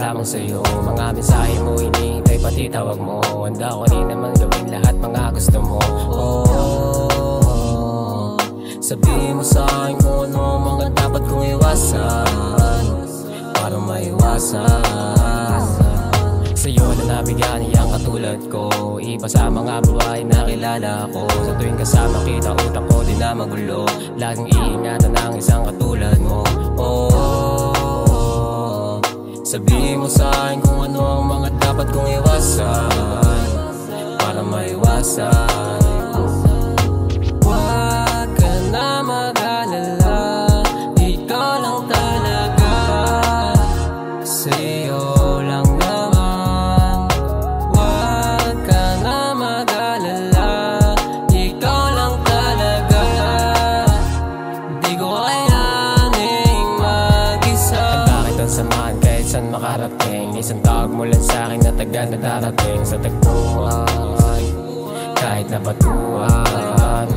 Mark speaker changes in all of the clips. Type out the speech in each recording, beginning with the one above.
Speaker 1: lamang sa'yo. Mga mensahe mo, hinihintay pati tawag mo. Handa ko rin naman gawin lahat mga gusto mo. Sabihin mo sa'kin kung ano ang mga dapat kong iwasan para maiwasan sa'yo na nabigyan niyang katulad ko. Iba sa mga babae na kilala ko. Sa tuwing kasama kita, utak ko di na magulo. Laging iingatan ang isang katulad mo. Sabihin mo sa'kin kung ano ang mga dapat kong iwasan para maiwasan. Huwag ka na mag-alala, ikaw lang talaga, sa'yo lang naman. Huwag ka na mag-alala, ikaw lang talaga, di ko kayaning mag-isa. Handa kitang samahan kahit saan makarating. Isang tawag mo lang sa'kin na tagal na darating sa tagpuan, kahit na batuan.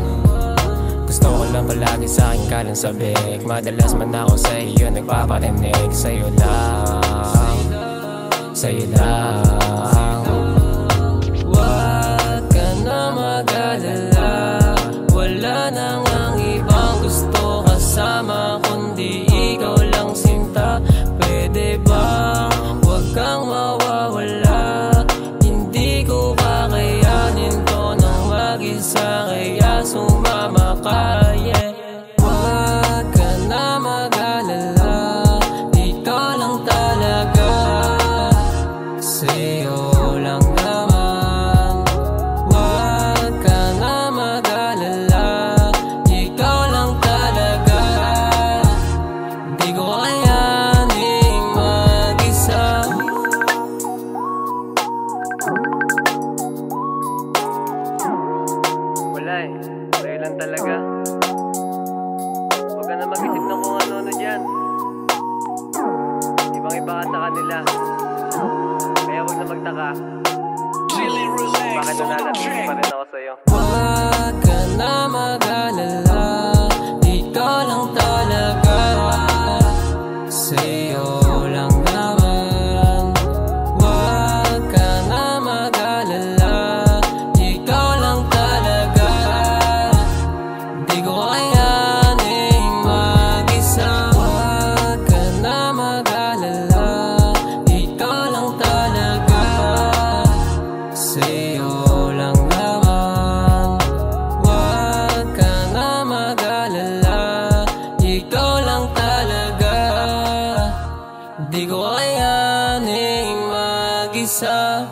Speaker 1: Gusto ko lang palagi sa'kin ka lang sabik. Madalas man ako sa iyo nagpaparinig. Sa'yo lang, sa'yo lang. Huwag ka na mag-alala, wala nang ang ibang gusto kasama kundi ikaw lang sinta. Pwede bang huwag kang mawawala? Hindi ko kakayanin to nang mag-isa, kaya sumama ka, yeah. Huwag ka na mag-alala, ikaw lang talaga, sa'yo lang naman. Huwag ka na mag-alala, ikaw lang talaga, di ko kayaning mag-isa. Wala eh, sa'yo lang talaga. Huwag ka na mag-isip ng kung ano-ano dyan. Ibang iba ka sa kanila, kaya huwag na magtaka bakit nananatili pa rin ako sa'yo. Huwag ka na mag-alala, ikaw lang talaga, sa'yo lang naman. Huwag ka na mag-alala, ikaw lang talaga, di ko kayaning mag-isa. Huwag ka na mag-alala, ikaw lang talaga, sa'yo lang naman. Huwag ka na mag-alala, ikaw lang talaga, di ko kayaning mag-isa.